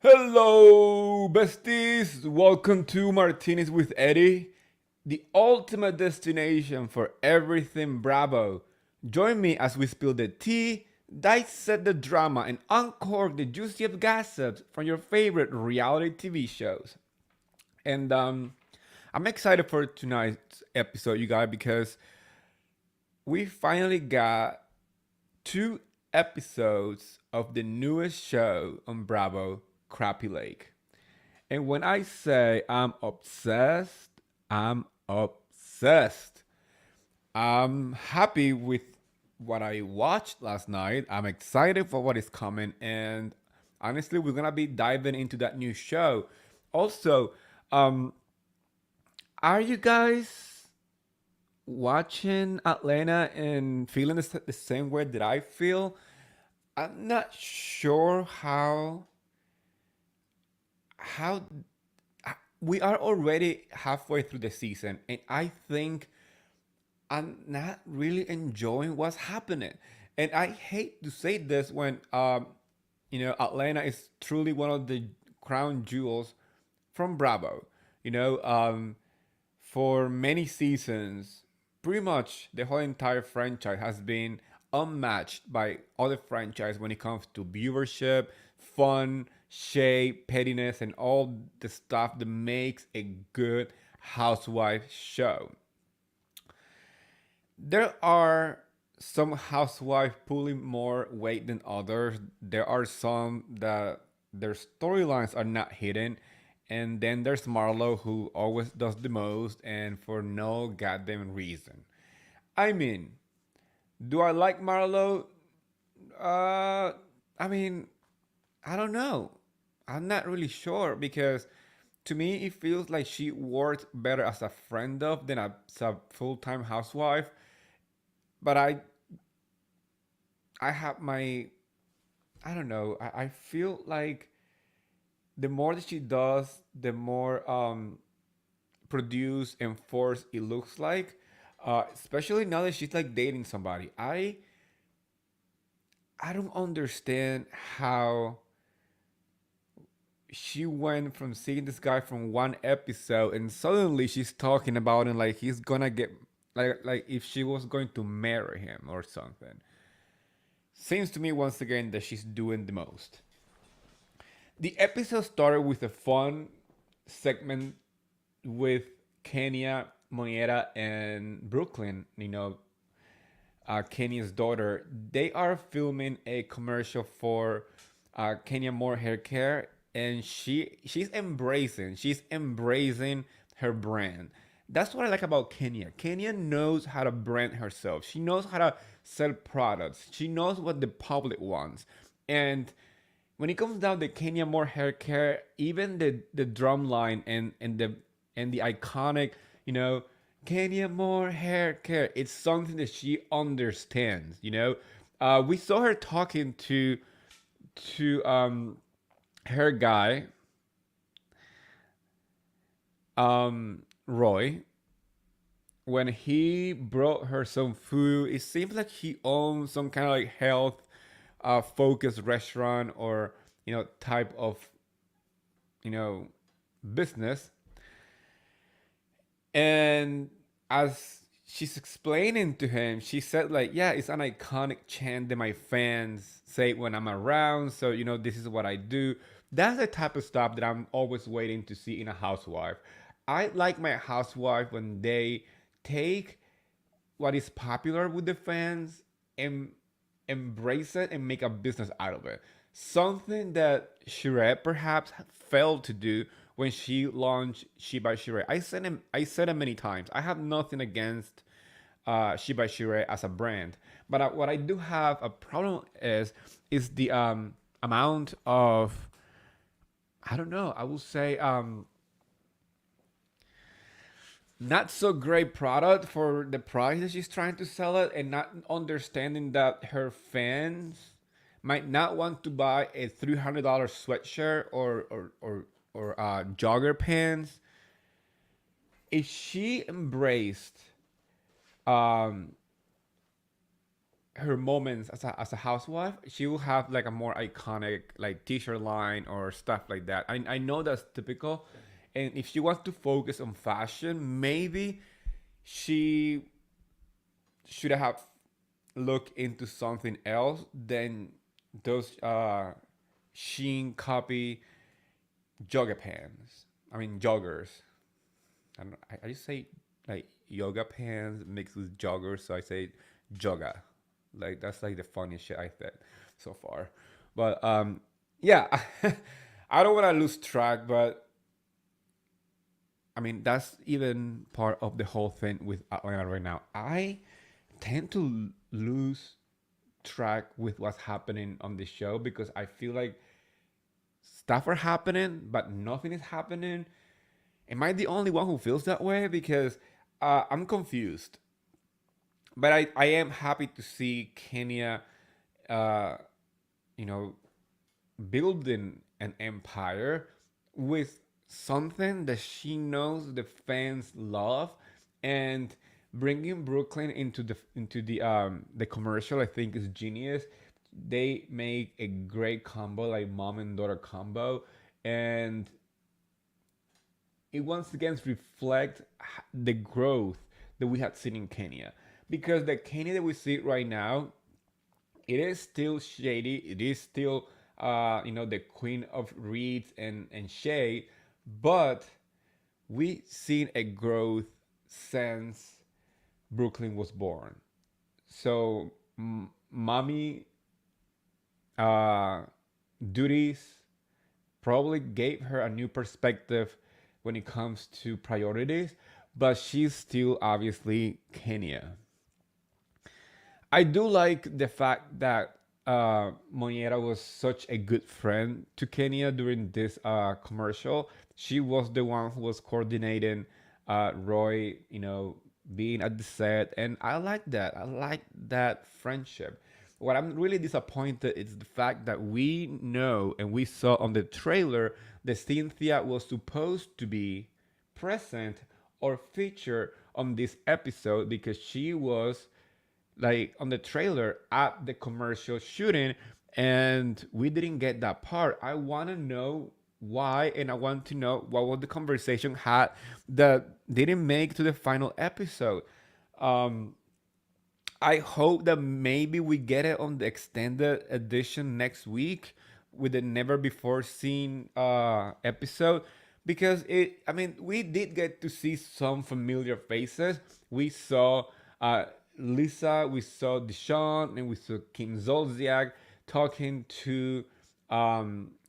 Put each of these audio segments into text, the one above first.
Hello, besties! Welcome to Martinis with Eddie, the ultimate destination for everything Bravo. Join me as we spill the tea, dissect the drama, and uncork the juiciest gossips from your favorite reality TV shows. And I'm excited for tonight's episode, you guys, because we finally got two episodes of the newest show on Bravo, Crappie Lake. And when I say I'm obsessed, I'm obsessed. I'm happy with what I watched last night. I'm excited for what is coming. And honestly, we're going to be diving into that new show. Also, um, are you guys watching Atlanta and feeling the same way that I feel? I'm not sure how we are already halfway through the season, and I think I'm not really enjoying what's happening. And I hate to say this when Atlanta is truly one of the crown jewels from Bravo. You know, for many seasons, pretty much the whole entire franchise has been unmatched by other franchise when it comes to viewership, fun, shade, pettiness, and all the stuff that makes a good housewife show. There are some housewives pulling more weight than others. There are some that their storylines are not hidden. And then there's Marlo, who always does the most and for no goddamn reason. I mean, do I like Marlo? Uh, I mean, I don't know. I'm not really sure because to me it feels like she works better as a friend of than as a full-time housewife. But I have my I don't know. I feel like the more that she does, the more produced and forced it looks like. Especially now that she's like dating somebody. I don't understand how she went from seeing this guy from one episode and suddenly she's talking about him like he's gonna get like if she was going to marry him or something. Seems to me once again that she's doing the most. The episode started with a fun segment with Kenya, Moniera, and Brooklyn. Kenya's daughter. They are filming a commercial for Kenya More Hair Care, and she's embracing her brand. That's what I like about Kenya. Kenya knows how to brand herself. She knows how to sell products. She knows what the public wants, and when it comes down to Kenya More Hair Care, even the drum line and the iconic, you know, Kenya More Hair Care, it's something that she understands. We saw her talking to her guy, Roy, when he brought her some food. It seems like he owns some kind of like health focused restaurant or type of you know business. And as she's explaining to him, she said like, yeah, it's an iconic chant that my fans say when I'm around, so this is what I do. That's the type of stuff that I'm always waiting to see in a housewife. I like my housewife when they take what is popular with the fans and embrace it and make a business out of it. Something that Shire perhaps failed to do when she launched Shiba Shire. I said it many times. I have nothing against Shiba Shire as a brand, but what I do have a problem is the amount of, I don't know. I will say not so great product for the price that she's trying to sell it, and not understanding that her fans might not want to buy a $300 sweatshirt or jogger pants. If she embraced um her moments as a housewife, she will have like a more iconic like t-shirt line or stuff like that. I know that's typical, and if she wants to focus on fashion, maybe she should have looked into something else than those Sheen copy jogger pants. I mean joggers. I just say like yoga pants mixed with joggers, so I say jogger. Like that's like the funniest shit I said so far. But yeah, I don't want to lose track, but I mean that's even part of the whole thing with Atlanta right now. I tend to lose track with what's happening on the show because I feel like stuff are happening, but nothing is happening. Am I the only one who feels that way? Because I'm confused. But I am happy to see Kenya, uh, you know, building an empire with something that she knows the fans love, and bringing Brooklyn into the commercial. I think is genius. They make a great combo, like mom and daughter combo, and it once again reflect the growth that we had seen in Kenya. Because the Kenya that we see right now, it is still shady. It is still, the queen of reads and shade, but we seen a growth since Brooklyn was born. So, mommy uh, duties probably gave her a new perspective when it comes to priorities, but she's still obviously Kenya. I do like the fact that Moniera was such a good friend to Kenya during this commercial. She was the one who was coordinating Roy, being at the set, and I like that. I like that friendship. What I'm really disappointed is the fact that we know and we saw on the trailer that Cynthia was supposed to be present or featured on this episode because she was like on the trailer at the commercial shooting, and we didn't get that part. I want to know why, and I want to know what was the conversation had that didn't make to the final episode. um I hope that maybe we get it on the extended edition next week with the never before seen episode, because we did get to see some familiar faces. We saw Lisa, we saw Deshaun, and we saw Kim Zolciak talking to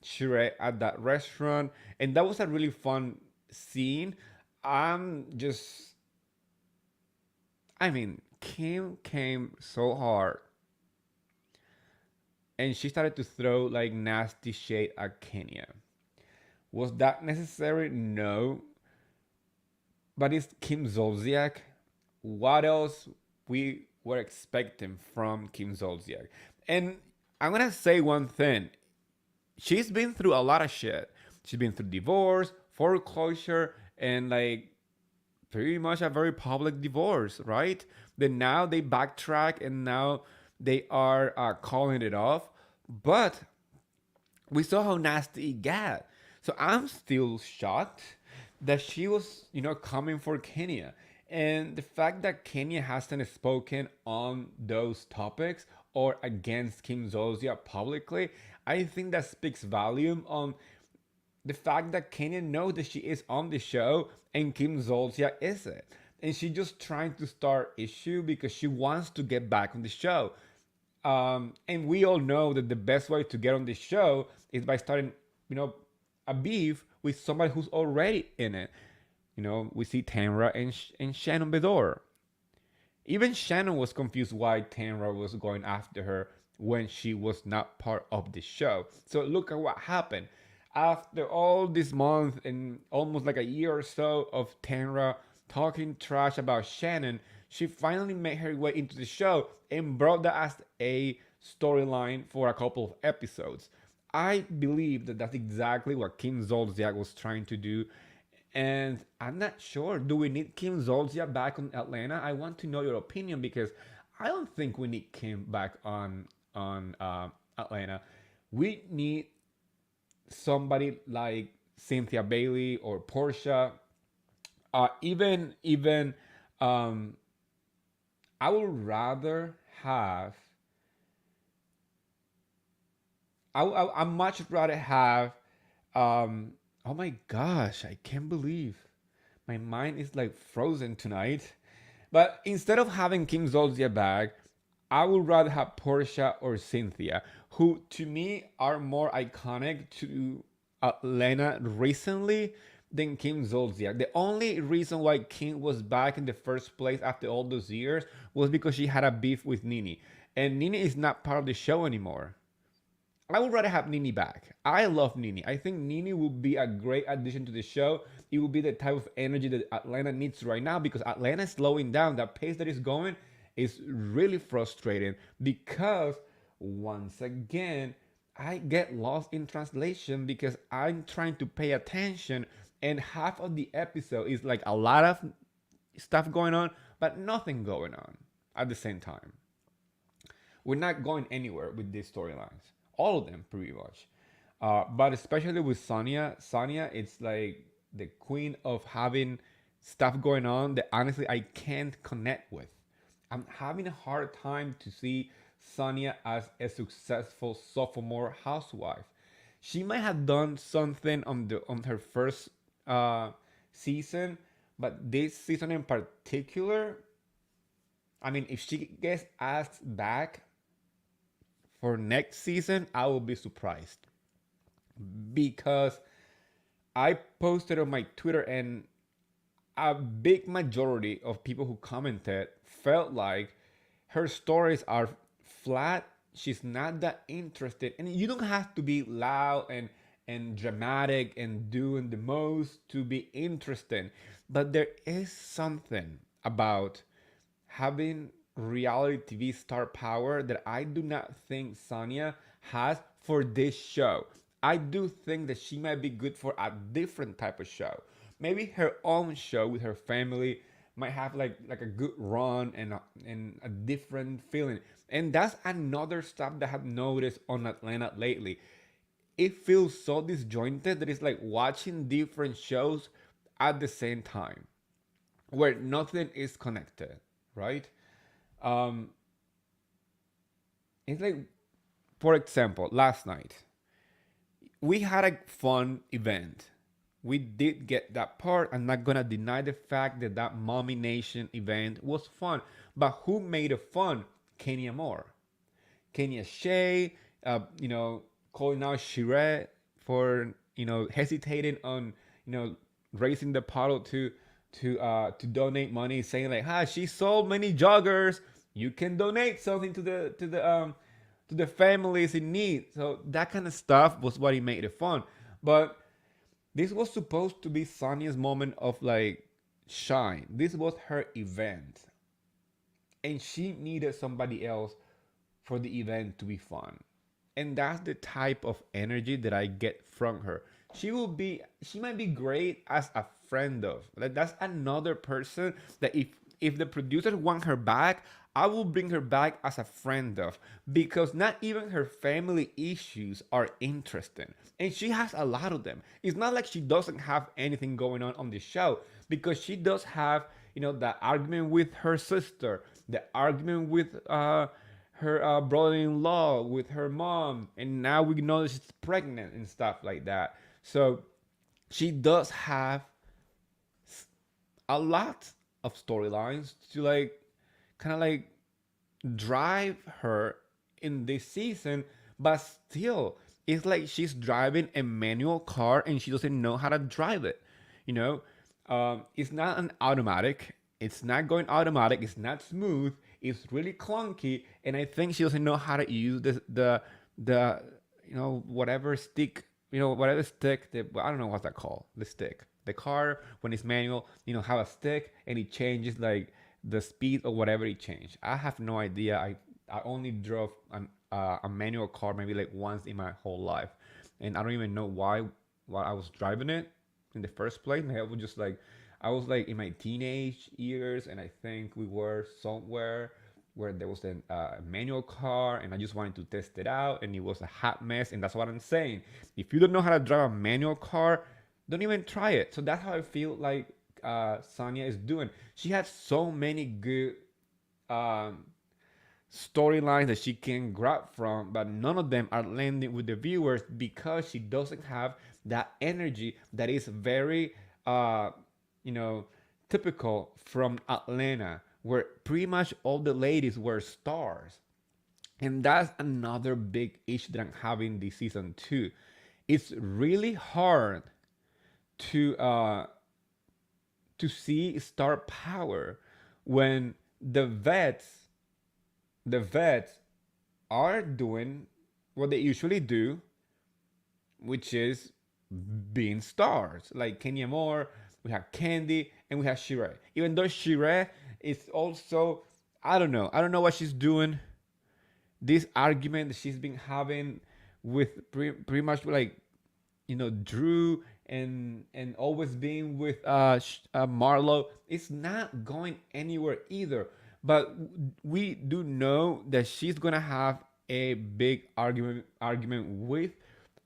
Shrek at that restaurant, and that was a really fun scene. I'm just Kim came so hard, and she started to throw like nasty shade at Kenya. Was that necessary? No. But it's Kim Zolciak. What else we were expecting from Kim Zolciak? And I'm gonna say one thing. She's been through a lot of shit. She's been through divorce, foreclosure, and like pretty much a very public divorce, right? Then now they backtrack and now they are calling it off. But we saw how nasty it got. So I'm still shocked that she was, coming for Kenya. And the fact that Kenya hasn't spoken on those topics or against Kim Zolcia publicly, I think that speaks volume on the fact that Kenya knows that she is on the show and Kim Zolcia isn't. And she's just trying to start issue because she wants to get back on the show. And we all know that the best way to get on the show is by starting, a beef with somebody who's already in it. We see Tamra and Shannon Bedore. Even Shannon was confused why Tamra was going after her when she was not part of the show. So look at what happened. After all this month and almost like a year or so of Tamra talking trash about Shannon, she finally made her way into the show and brought that as a storyline for a couple of episodes. I believe that that's exactly what Kim Zolciak was trying to do. And I'm not sure. Do we need Kim Zolciak back on Atlanta? I want to know your opinion because I don't think we need Kim back on Atlanta. We need somebody like Cynthia Bailey or Portia. Even um, I would rather have. I much rather have. Oh my gosh, I can't believe my mind is like frozen tonight. But instead of having Kim Zolcia back, I would rather have Portia or Cynthia, who to me are more iconic to Atlanta recently than Kim Zolciak. The only reason why Kim was back in the first place after all those years was because she had a beef with Nene. And Nene is not part of the show anymore. I would rather have Nene back. I love Nene. I think Nene would be a great addition to the show. It would be the type of energy that Atlanta needs right now because Atlanta is slowing down. That pace that is going is really frustrating because once again, I get lost in translation because I'm trying to pay attention and half of the episode is like a lot of stuff going on, but nothing going on at the same time. We're not going anywhere with these storylines. All of them, pretty much. But especially with Sonya, it's like the queen of having stuff going on that honestly I can't connect with. I'm having a hard time to see Sonya as a successful sophomore housewife. She might have done something on her first uh, season, but this season in particular, I mean, if she gets asked back for next season, I will be surprised because I posted on my Twitter and a big majority of people who commented felt like her stories are flat. She's not that interested, and you don't have to be loud and dramatic and doing the most to be interesting. But there is something about having reality TV star power that I do not think Sonya has for this show. I do think that she might be good for a different type of show. Maybe her own show with her family might have like a good run and a different feeling. And that's another stuff that I've noticed on Atlanta lately. It feels so disjointed that it's like watching different shows at the same time where nothing is connected, right? Um, it's like, for example, last night we had a fun event. We did get that part. I'm not gonna deny the fact that that Mommy Nation event was fun. But who made it fun? Kenya Moore, Kenya Shea, calling out Shire for hesitating on raising the bottle to donate money, saying like, "Ha, she sold many joggers. You can donate something to the families in need." So that kind of stuff was what he made it fun. But this was supposed to be Sonya's moment of like shine. This was her event, and she needed somebody else for the event to be fun. And that's the type of energy that I get from her. She might be great as a friend of. Like that's another person that if the producers want her back, I will bring her back as a friend of because not even her family issues are interesting. And she has a lot of them. It's not like she doesn't have anything going on the show because she does have, the argument with her sister, the argument with her brother-in-law, with her mom, and now we know that she's pregnant and stuff like that. So she does have a lot of storylines to like kind of like drive her in this season, but still it's like she's driving a manual car and she doesn't know how to drive it. you know it's not an automatic, it's not going automatic, it's not smooth, it's really clunky, and I think she doesn't know how to use the whatever stick, whatever stick, I don't know what's that called, the stick, the car when it's manual, have a stick and it changes like the speed or whatever it changed. I have no idea. I only drove a manual car maybe like once in my whole life, and I don't even know why I was driving it in the first place. I was like in my teenage years, and I think we were somewhere where there was a manual car, and I just wanted to test it out, and it was a hot mess. And that's what I'm saying. If you don't know how to drive a manual car, don't even try it. So that's how I feel like Sonja is doing. She has so many good um, storylines that she can grab from, but none of them are landing with the viewers because she doesn't have that energy that is very, you know, typical from Atlanta, where pretty much all the ladies were stars. And that's another big issue that I'm having this season too. It's really hard to uh, to see star power when the vets are doing what they usually do, which is being stars. Like Kenya Moore, we have Candy, and we have Shire. Even though Shire is also, I don't know what she's doing. This argument that she's been having with pretty much like, Drew, and always being with Marlo, it's not going anywhere either. But we do know that she's gonna have a big argument with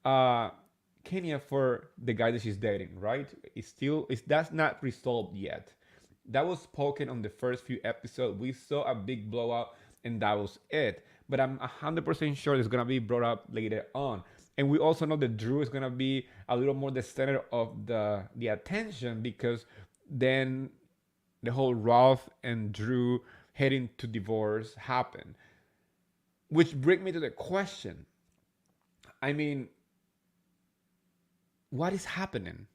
uh Kenya for the guy that she's dating, right? It's that's not resolved yet. That was spoken on the first few episodes. We saw a big blowout, and that was it. But I'm 100% sure it's gonna be brought up later on. And we also know that Drew is gonna be a little more the center of the attention, because then the whole Ralph and Drew heading to divorce happened. Which brings me to the question. I mean, what is happening?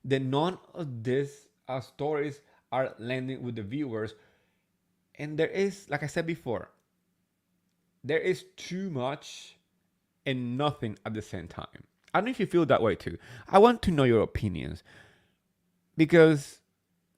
That none of these stories are landing with the viewers. And there is, like I said before, there is too much and nothing at the same time. I don't know if you feel that way too. I want to know your opinions, because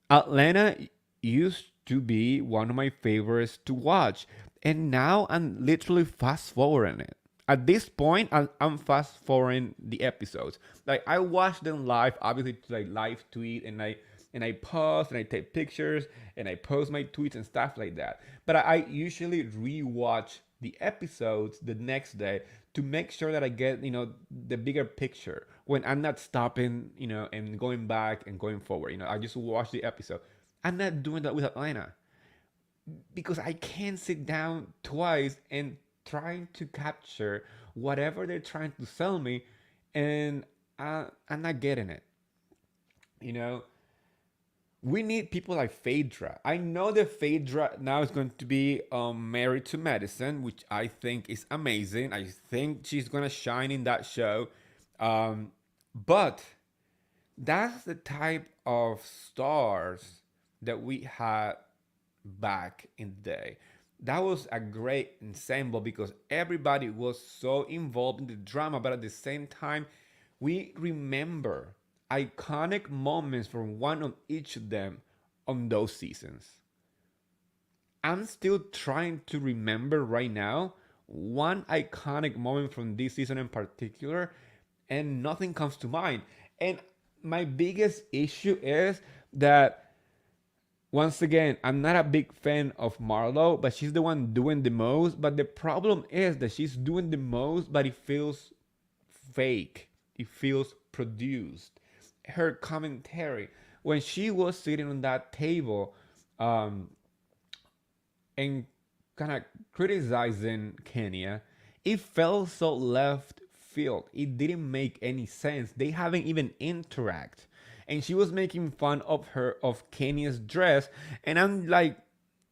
Atlanta used to be one of my favorites to watch, and now I'm literally fast forwarding it. At this point, I'm fast forwarding the episodes. Like, I watch them live, obviously, to like live tweet, and I pause and I take pictures and I post my tweets and stuff like that. But I usually rewatch the episodes the next day to make sure that I get, the bigger picture when I'm not stopping, and going back and going forward. I just watch the episode. I'm not doing that with Atlanta, because I can't sit down twice and trying to capture whatever they're trying to sell me, and I'm not getting it. You know, we need people like Phaedra. I know that Phaedra now is going to be married to Madison, which I think is amazing. I think she's gonna shine in that show. But that's the type of stars that we had back in the day. That was a great ensemble because everybody was so involved in the drama, but at the same time, we remember iconic moments from one of each of them on those seasons. I'm still trying to remember right now one iconic moment from this season in particular, and nothing comes to mind. And my biggest issue is that, once again, I'm not a big fan of Marlo, but she's the one doing the most. But the problem is that she's doing the most, but it feels fake. It feels produced. Her commentary, when she was sitting on that table, um, and kind of criticizing Kenya, it felt so left field. It didn't make any sense. They haven't even interact, and she was making fun of Kenya's dress, and I'm like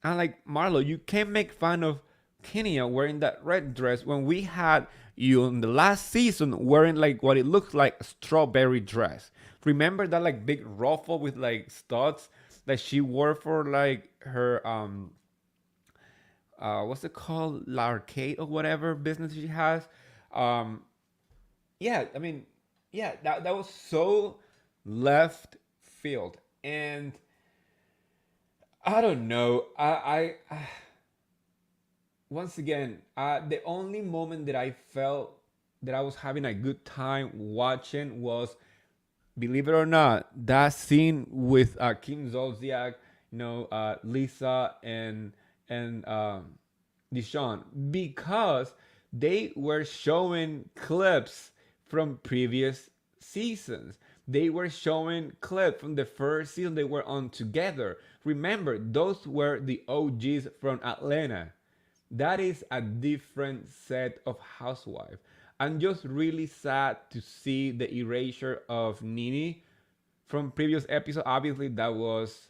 Marlo, you can't make fun of Kenya wearing that red dress when we had you in the last season wearing like what it looks like a strawberry dress. Remember that like big ruffle with like studs that she wore for like her what's it called, l'arcade or whatever business she has. um yeah, I mean, yeah, that was so left field. And I don't know, I once again, the only moment that I felt that I was having a good time watching was, believe it or not, that scene with Kim Zolciak, Lisa, and and Deshaun, because they were showing clips from previous seasons. They were showing clips from the first season they were on together. Remember, those were the OGs from Atlanta. That is a different set of housewives. I'm just really sad to see the erasure of Nini from previous episode. Obviously, that was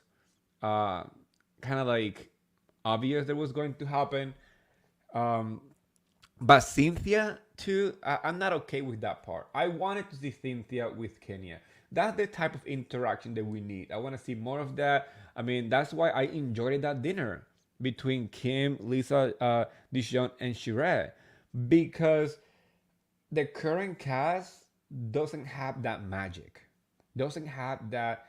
uh, kind of like obvious that was going to happen. Um, but Cynthia too, I'm not okay with that part. I wanted to see Cynthia with Kenya. That's the type of interaction that we need. I want to see more of that. I mean, that's why I enjoyed that dinner between Kim, Lisa, Dijon, and Shire, because the current cast doesn't have that magic, doesn't have that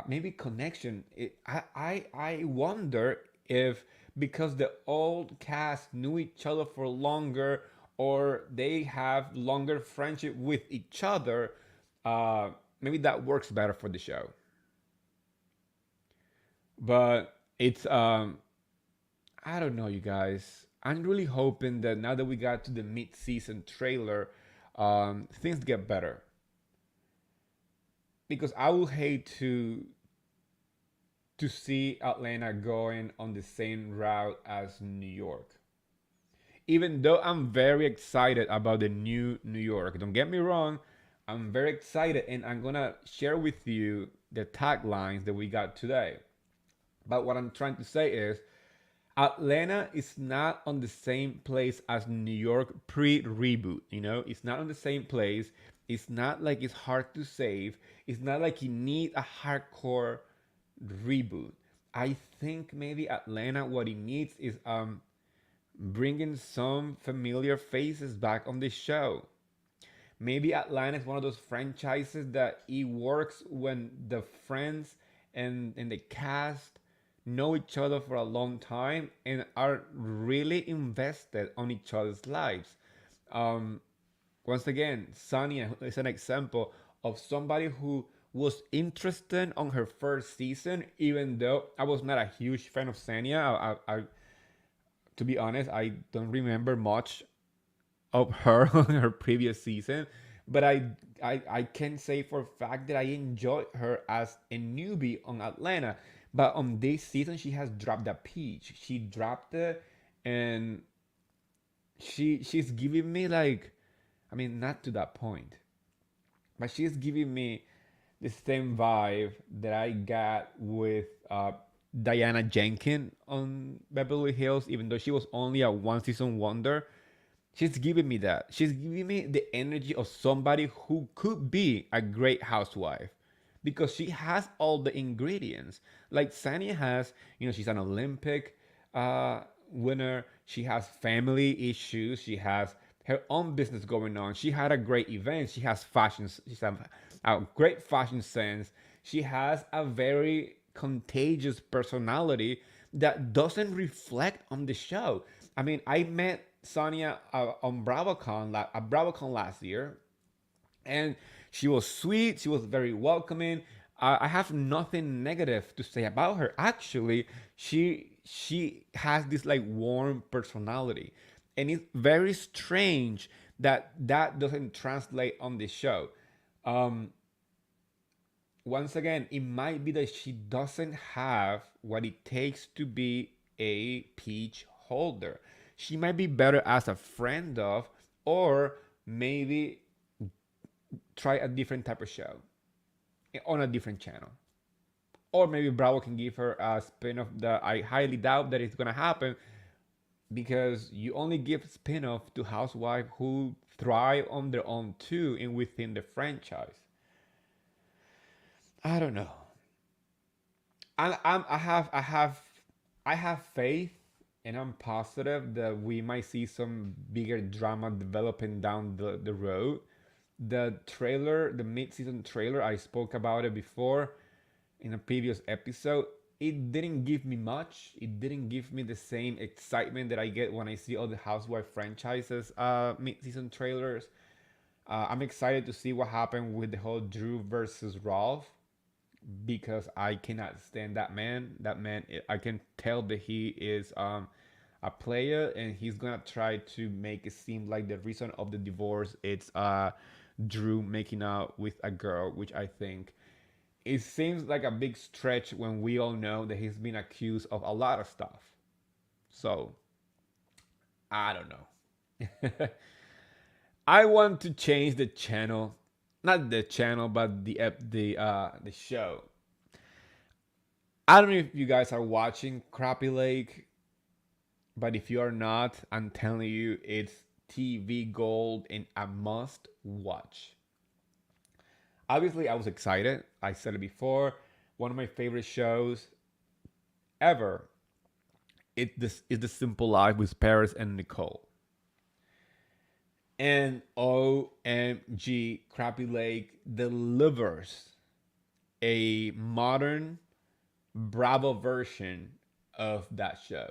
maybe connection. I wonder if because the old cast knew each other for longer, or they have longer friendship with each other, uh, maybe that works better for the show. But it's I don't know, you guys. I'm really hoping that now that we got to the mid-season trailer, things get better. Because I would hate to see Atlanta going on the same route as New York. Even though I'm very excited about the new New York, don't get me wrong, I'm very excited, and I'm gonna share with you the taglines that we got today. But what I'm trying to say is Atlanta is not on the same place as New York pre-reboot. You know, it's not on the same place. It's not like it's hard to save. It's not like you need a hardcore reboot. I think maybe Atlanta, what it needs is bringing some familiar faces back on the show. Maybe Atlanta is one of those franchises that it works when the friends and the cast know each other for a long time and are really invested on each other's lives. Um, Once again, Sonia is an example of somebody who was interested on her first season, even though I was not a huge fan of Sanya. To be honest, I don't remember much of her on her previous season, but I can say for a fact that I enjoyed her as a newbie on Atlanta. But on this season, she has dropped a peach. She dropped it, and she's giving me like, I mean, not to that point, but she's giving me the same vibe that I got with Diana Jenkins on Beverly Hills, even though she was only a one season wonder. She's giving me that. She's giving me the energy of somebody who could be a great housewife because she has all the ingredients. Like Sanya has, you know, she's an Olympic winner. She has family issues. She has her own business going on. She had a great event. She has fashion. She's a great fashion sense. She has a very contagious personality that doesn't reflect on the show. I mean, I met Sonia on BravoCon at BravoCon last year, and she was sweet. She was very welcoming. I have nothing negative to say about her. Actually, she has this like warm personality, and it's very strange that that doesn't translate on the show. Um, Once again, it might be that she doesn't have what it takes to be a peach holder. She might be better as a friend of, or maybe try a different type of show on a different channel. Or maybe Bravo can give her a spin off that I highly doubt that it's gonna happen because you only give spin off to housewives who thrive on their own too and within the franchise. I don't know. I have faith, and I'm positive that we might see some bigger drama developing down the road. The trailer, the mid-season trailer, I spoke about it before in a previous episode. It didn't give me much. It didn't give me the same excitement that I get when I see all the Housewife franchises mid-season trailers. I'm excited to see what happened with the whole Drew versus Ralph. because I cannot stand that man. That man, I can tell that he is a player, and he's gonna try to make it seem like the reason of the divorce it's Drew making out with a girl, which I think it seems like a big stretch when we all know that he's been accused of a lot of stuff. So I don't know. I want to change the channel, not the channel, but the show. I don't know if you guys are watching Crappie Lake, but if you are not, I'm telling you, it's TV gold and a must watch. Obviously, I was excited. I said it before. One of my favorite shows ever. This is The Simple Life with Paris and Nicole. And OMG, Crappie Lake delivers a modern Bravo version of that show.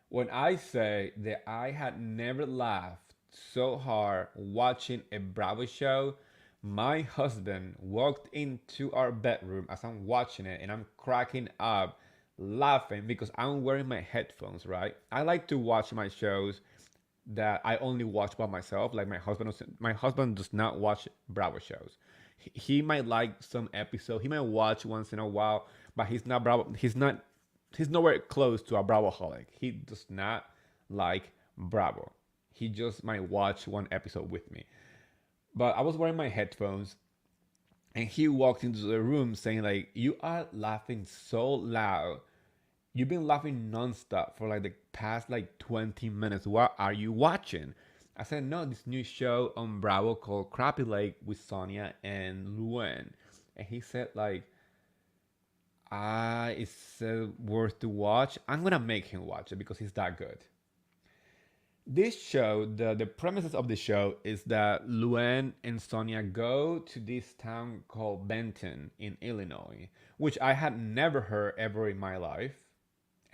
When I say that I had never laughed so hard watching a Bravo show, my husband walked into our bedroom as I'm watching it and I'm cracking up laughing because I'm wearing my headphones, right? I like to watch my shows that I only watch by myself. Like my husband does not watch Bravo shows. He might like some episode. He might watch once in a while, but he's not Bravo. He's nowhere close to a Bravoholic. He does not like Bravo. He just might watch one episode with me. But I was wearing my headphones, and he walked into the room saying like, "You are laughing so loud. You've been laughing nonstop for like the past like 20 minutes. What are you watching?" I said, "No, this new show on Bravo called Crappie Lake with Sonja and Luann." And he said like, it's worth to watch. I'm gonna make him watch it because he's that good. This show, the premises of the show is that Luann and Sonia go to this town called Benton in Illinois, which I had never heard ever in my life,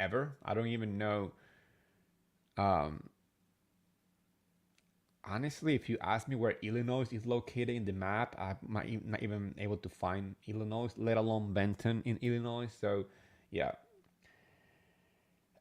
ever. I don't even know. Um, Honestly, if you ask me where Illinois is located in the map, I'm not even able to find Illinois, let alone Benton in Illinois. So, yeah,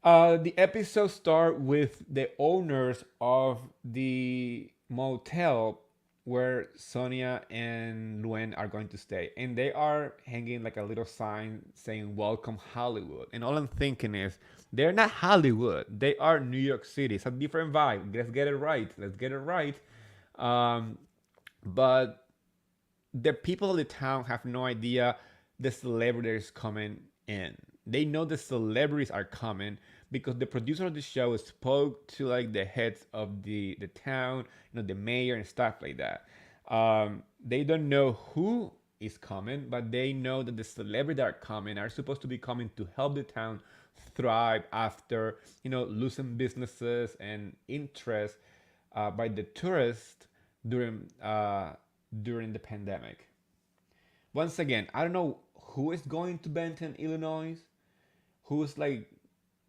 the episode start with the owners of the motel where Sonia and Luen are going to stay, and they are hanging like a little sign saying "Welcome Hollywood." And all I'm thinking is, they're not Hollywood; they are New York City. It's a different vibe. Let's get it right. Let's get it right. Um, but the people of the town have no idea the celebrities coming in. They know the celebrities are coming because the producer of the show spoke to like the heads of the town, the mayor and stuff like that. They don't know who is coming, but they know that the celebrities that are coming are supposed to be coming to help the town thrive after losing businesses and interest by the tourists during the pandemic. Once again, I don't know who is going to Benton, Illinois, who's like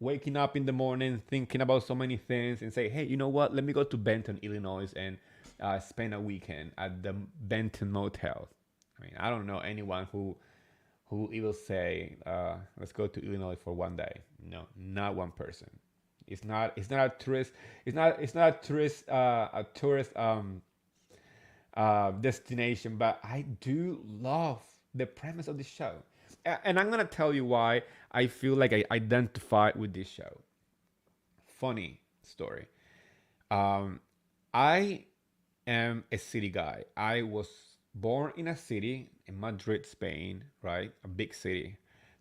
waking up in the morning thinking about so many things and say, hey, you know what? Let me go to Benton, Illinois and spend a weekend at the Benton Motel. I mean, I don't know anyone who will say, let's go to Illinois for one day. No, not one person. It's not a tourist. It's not a tourist destination, but I do love the premise of the show. And I'm gonna tell you why I feel like I identify with this show. Funny story. Um, I am a city guy. I was born in a city in Madrid, Spain, right? A big city.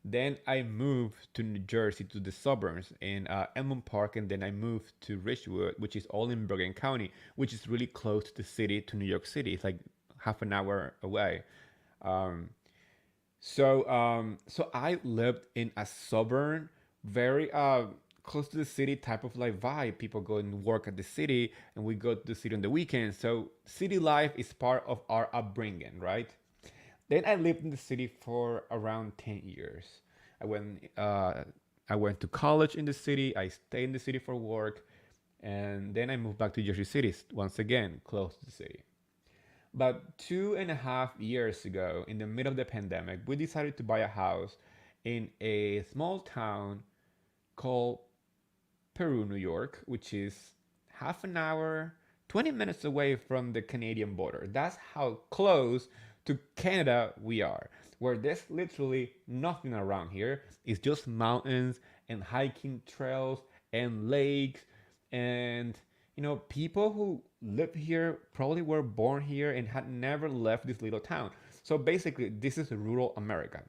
Then I moved to New Jersey to the suburbs in Elmont Park, and then I moved to Ridgewood, which is all in Bergen County, which is really close to the city, to New York City. It's like half an hour away. Um, so I lived in a suburban, very close to the city type of like vibe. People go and work at the city, and we go to the city on the weekends. So city life is part of our upbringing, right? Then I lived in the city for around 10 years. I went uh, I went to college in the city. I stayed in the city for work, and then I moved back to Jersey City once again, close to the city. But 2.5 years ago, in the middle of the pandemic, we decided to buy a house in a small town called Peru, New York, which is half an hour, 20 minutes away from the Canadian border. That's how close to Canada we are, where there's literally nothing around here. It's just mountains and hiking trails and lakes and people who live here probably were born here and had never left this little town. So basically, this is rural America.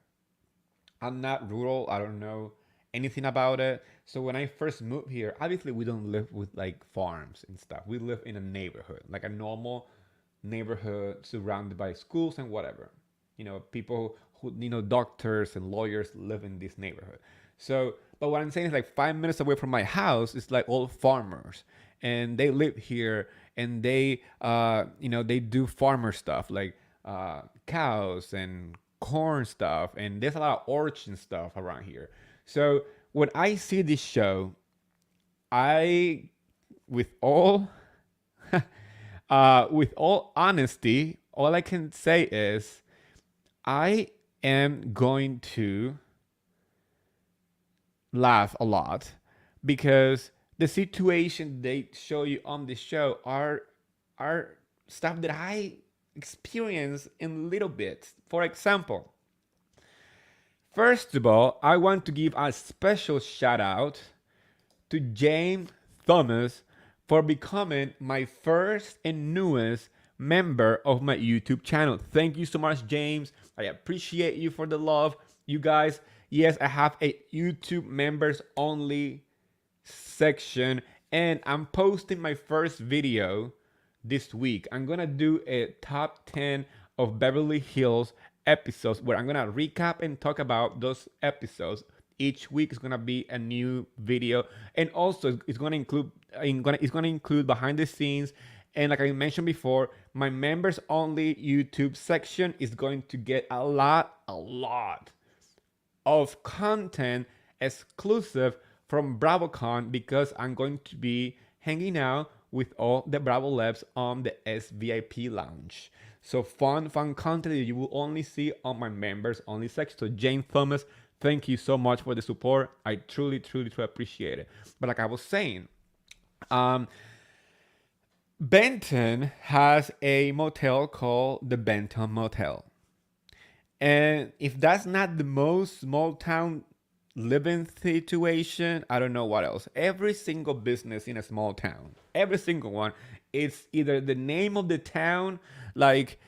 I'm not rural. I don't know anything about it. So when I first moved here, obviously we don't live with like farms and stuff. We live in a neighborhood, like a normal neighborhood surrounded by schools and whatever. People who, doctors and lawyers live in this neighborhood. So, but what I'm saying is like 5 minutes away from my house is like all farmers and they live here and they do farmer stuff like cows and corn stuff, and there's a lot of orchard stuff around here. So when I see this show, I, with all, with all honesty, all I can say is, I am going to laugh a lot because the situation they show you on the show are stuff that I experience in little bits. For example, first of all, I want to give a special shout out to James Thomas for becoming my first and newest member of my YouTube channel. Thank you so much, James. I appreciate you for the love. You guys, yes, I have a YouTube members only section and I'm posting my first video this week. I'm gonna do a top 10 of Beverly Hills episodes where I'm gonna recap and talk about those episodes. Each week is gonna be a new video, and also it's gonna include behind the scenes. And like I mentioned before, my members only YouTube section is going to get a lot of content exclusive from BravoCon because I'm going to be hanging out with all the Bravo Labs on the SVIP lounge. So fun content that you will only see on my members only section. So Jane Thomas, thank you so much for the support. I truly appreciate it. But like I was saying, Benton has a motel called the Benton Motel. And if that's not the most small town living situation, I don't know what else. Every single business in a small town, every single one, it's either the name of the town, like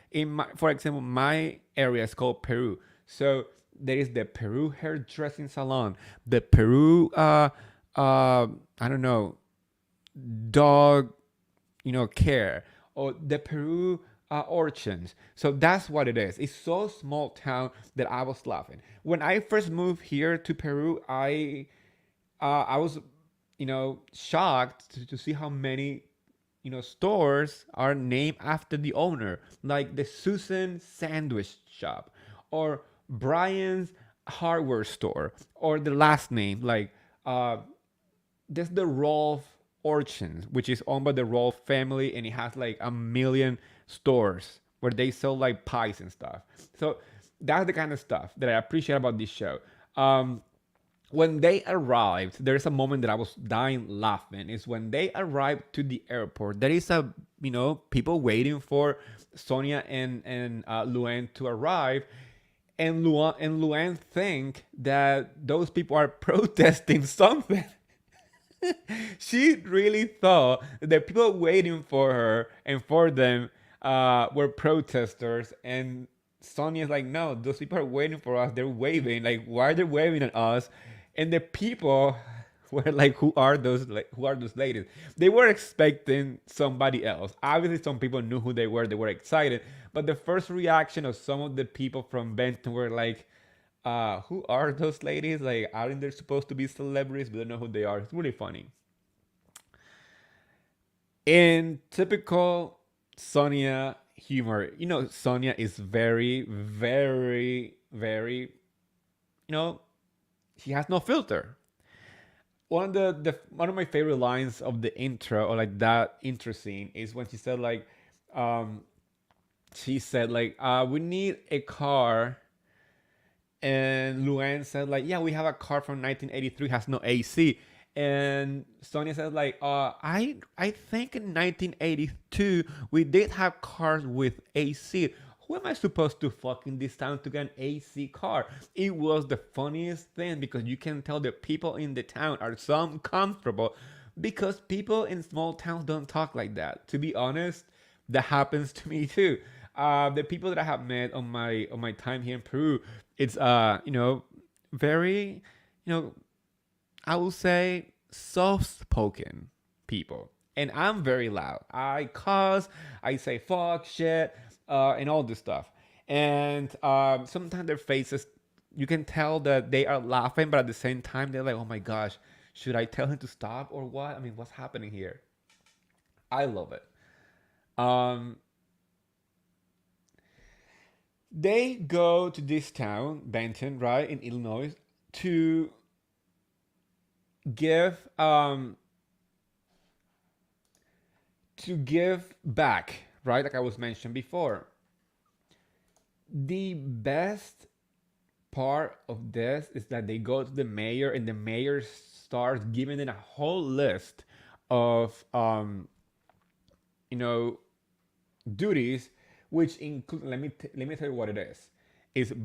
for example, my area is called Peru. So there is the Peru hairdressing salon, the Peru, I don't know, dog, care, or the Peru orchards. So that's what it is. It's so small town that I was laughing when I first moved here to Peru. I was shocked to see how many stores are named after the owner, like the Susan Sandwich Shop or Brian's Hardware Store, or the last name like there's the Rolf Orchard, which is owned by the Rolf family, and it has like a million stores where they sell like pies and stuff. So that's the kind of stuff that I appreciate about this show. When they arrived, there's a moment that I was dying laughing. Is when they arrived to the airport. There is people waiting for Sonja and Luann to arrive, and Luann think that those people are protesting something. She really thought that the people waiting for her and for them were protesters, and Sonja's like, no, those people are waiting for us. They're waving. Like, why are they waving at us? And the people were like, who are those ladies? They were expecting somebody else. Obviously, some people knew who they were. They were excited. But the first reaction of some of the people from Benton were like, who are those ladies? Like, aren't they supposed to be celebrities? We don't know who they are. It's really funny. In typical Sonja humor, Sonja is very, very, very, she has no filter. One of my favorite lines of the intro, or like that intro scene, is when she said like, she said like, we need a car. And Luann said like, yeah, we have a car from 1983, has no AC. And Sonia said like, I think in 1982 we did have cars with AC. Who am I supposed to fuck in this town to get an AC car? It was the funniest thing because you can tell the people in the town are so uncomfortable because people in small towns don't talk like that. To be honest, that happens to me too. The people that I have met on my time here in Peru, it's very, I will say soft spoken people. And I'm very loud. I cuss, I say fuck, shit, and all this stuff. And sometimes their faces, you can tell that they are laughing, but at the same time, they're like, oh my gosh, should I tell him to stop or what? I mean, what's happening here? I love it. Um, they go to this town, Benton, right, in Illinois, to give back, right? Like I was mentioned before. The best part of this is that they go to the mayor and the mayor starts giving them a whole list of you know duties, which include, let me tell you what it is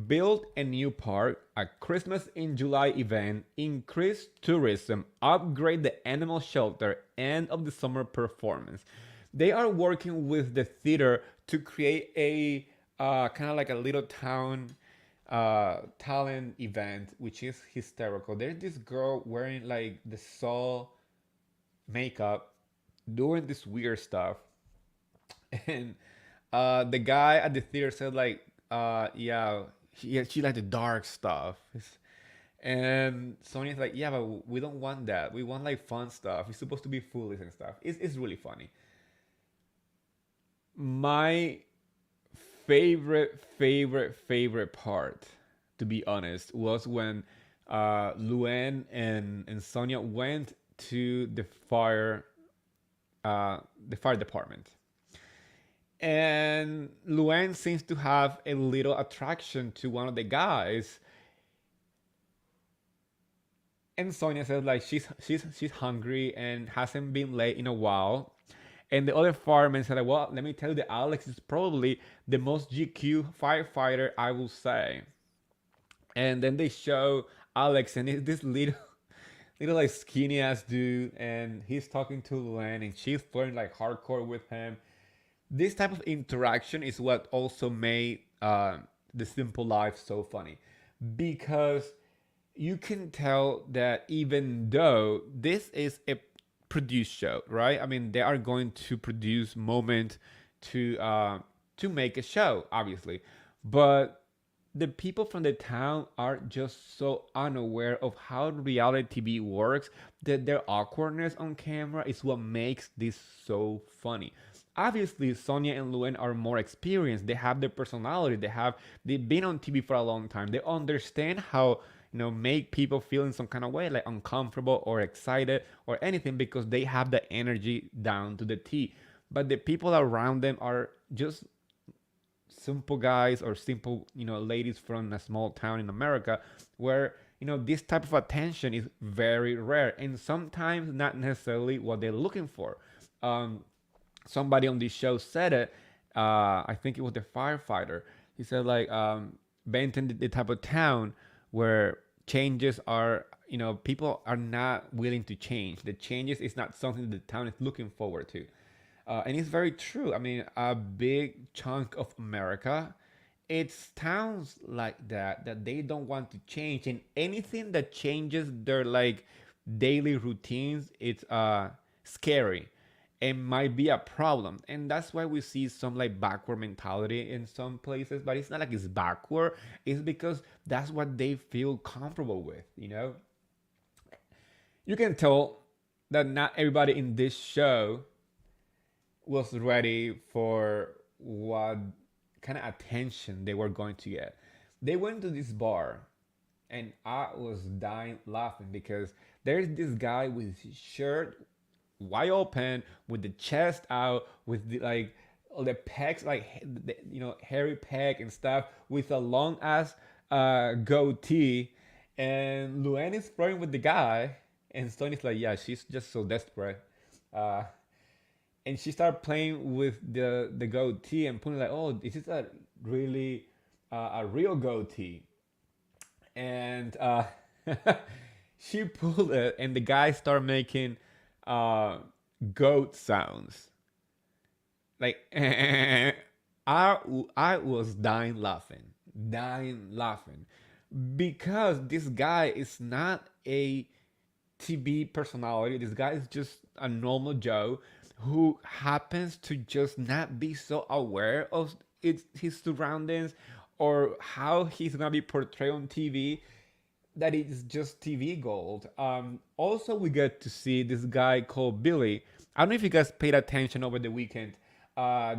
build a new park, a Christmas in July event, increase tourism, upgrade the animal shelter, end of the summer performance. They are working with the theater to create a kind of like a little town talent event, which is hysterical. There's this girl wearing like the soul makeup, doing this weird stuff, and the guy at the theater said like, yeah, she like the dark stuff. And Sony's like, yeah, but we don't want that. We want like fun stuff. It's supposed to be foolish and stuff. It's really funny. My favorite part, to be honest, was when Luann and Sonia went to the fire department. And Luann seems to have a little attraction to one of the guys. And Sonia says like she's hungry and hasn't been late in a while. And the other fireman said, like, well, let me tell you that Alex is probably the most GQ firefighter, I will say. And then they show Alex, and it's this little like skinny ass dude, and he's talking to Luann, and she's flirting like hardcore with him. This type of interaction is what also made the simple life so funny, because you can tell that even though this is a produced show, right? I mean, they are going to produce moment to make a show, obviously, but the people from the town are just so unaware of how reality TV works that their awkwardness on camera is what makes this so funny. Obviously, Sonia and Luen are more experienced. They have their personality. They've been on TV for a long time. They understand how make people feel in some kind of way, like uncomfortable or excited or anything, because they have the energy down to the T. But the people around them are just simple guys or simple ladies from a small town in America, where this type of attention is very rare and sometimes not necessarily what they're looking for. Somebody on this show said it. I think it was the firefighter. He said like, Benton, the type of town where changes are, people are not willing to change. The changes is not something that the town is looking forward to. And it's very true. I mean, a big chunk of America, it's towns like that they don't want to change, and anything that changes their like daily routines, it's scary and might be a problem. And that's why we see some like backward mentality in some places, but it's not like it's backward. It's because that's what they feel comfortable with. You can tell that not everybody in this show was ready for what kind of attention they were going to get. They went to this bar, and I was dying laughing because there's this guy with his shirt wide open, with the chest out, with the like all the pecs, like hairy pec and stuff, with a long ass goatee. And Luann is flirting with the guy, and Sonny's like, yeah, she's just so desperate. Uh, and she started playing with the goatee and putting like, oh, this is a really a real goatee. And she pulled it, and the guy started making uh, goat sounds. Like I was dying laughing, because this guy is not a TV personality. This guy is just a normal Joe who happens to just not be so aware of his surroundings or how he's gonna be portrayed on TV, that it's just TV gold. Also, we get to see this guy called Billy. I don't know if you guys paid attention over the weekend.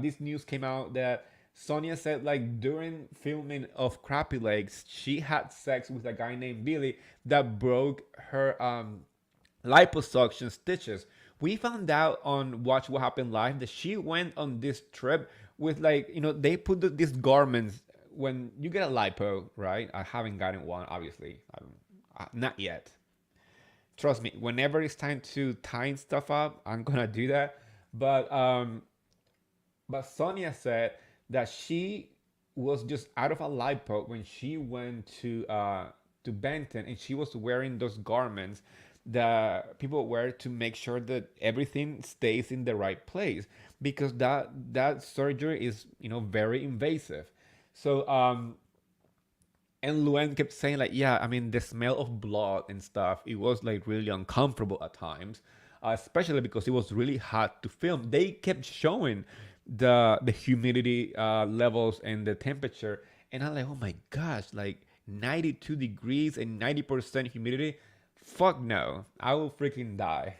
This news came out that Sonja said, like, during filming of Crappie Lake, she had sex with a guy named Billy that broke her liposuction stitches. We found out on Watch What Happened Live that she went on this trip with, like, they put these garments when you get a lipo, right? I haven't gotten one, obviously. Not yet. Trust me, whenever it's time to tie stuff up, I'm gonna do that. But Sonja said that she was just out of a lipo when she went to Benton, and she was wearing those garments that people wear to make sure that everything stays in the right place, because that surgery is very invasive. So and Luann kept saying, like, yeah, I mean, the smell of blood and stuff, it was like really uncomfortable at times, especially because it was really hot to film. They kept showing the humidity levels and the temperature, and I'm like, oh my gosh, like 92 degrees and 90% humidity. Fuck no, I will freaking die.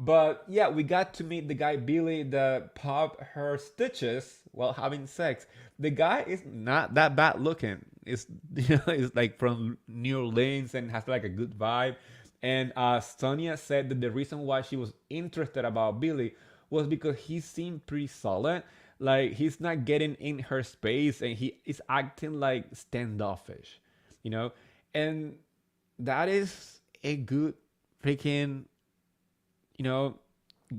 But yeah, we got to meet the guy Billy that popped her stitches while having sex. The guy is not that bad looking. It's it's like from New Orleans and has like a good vibe. And Sonia said that the reason why she was interested about Billy was because he seemed pretty solid. Like, he's not getting in her space, and he is acting like standoffish, you know. And that is a good freaking you know,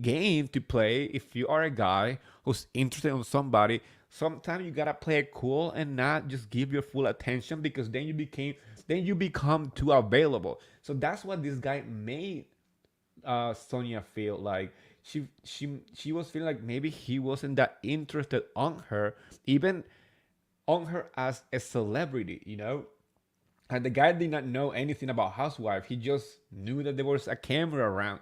game to play if you are a guy who's interested in somebody. Sometimes you gotta play it cool and not just give your full attention, because then you become too available. So that's what this guy made Sonia feel like. She was feeling like maybe he wasn't that interested on her, even on her as a celebrity. And the guy did not know anything about Housewives. He just knew that there was a camera around.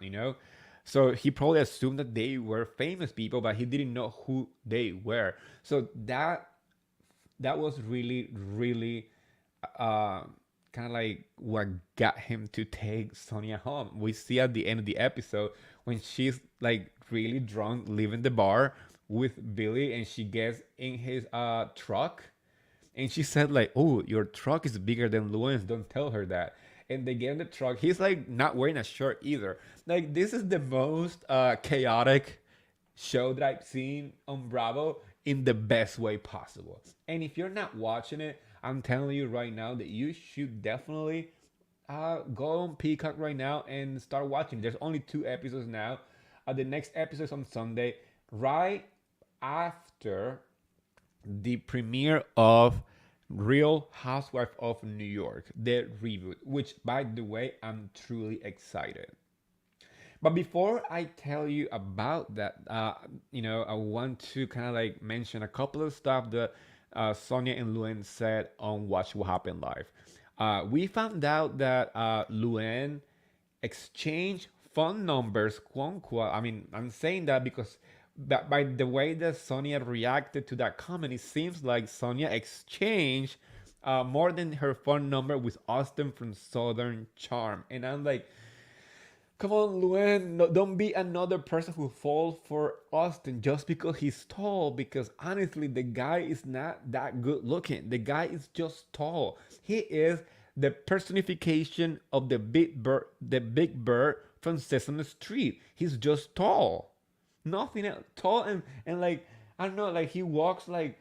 So he probably assumed that they were famous people, but he didn't know who they were. So that was really, really kind of like what got him to take Sonia home. We see at the end of the episode when she's like really drunk, leaving the bar with Billy, and she gets in his truck, and she said, like, oh, your truck is bigger than Luan's. Don't tell her that. And they get in the truck. He's like not wearing a shirt either. Like, this is the most chaotic show that I've seen on Bravo in the best way possible. And if you're not watching it, I'm telling you right now that you should definitely go on Peacock right now and start watching. There's only 2 episodes now. The next episode is on Sunday, right after the premiere of Real Housewife of New York, the reboot, which, by the way, I'm truly excited. But before I tell you about that, I want to kind of like mention a couple of stuff that Sonia and Luann said on Watch What Happened Live. We found out that Luann exchanged phone numbers, quote unquote. I mean, I'm saying that because by the way that Sonia reacted to that comment, it seems like Sonia exchanged more than her phone number with Austin from Southern Charm. And I'm like, come on, Luann, no, don't be another person who falls for Austin just because he's tall. Because honestly, the guy is not that good looking. The guy is just tall. He is the personification of the big bird from Sesame Street. He's just tall. nothing else. Tall and like I don't know, like he walks like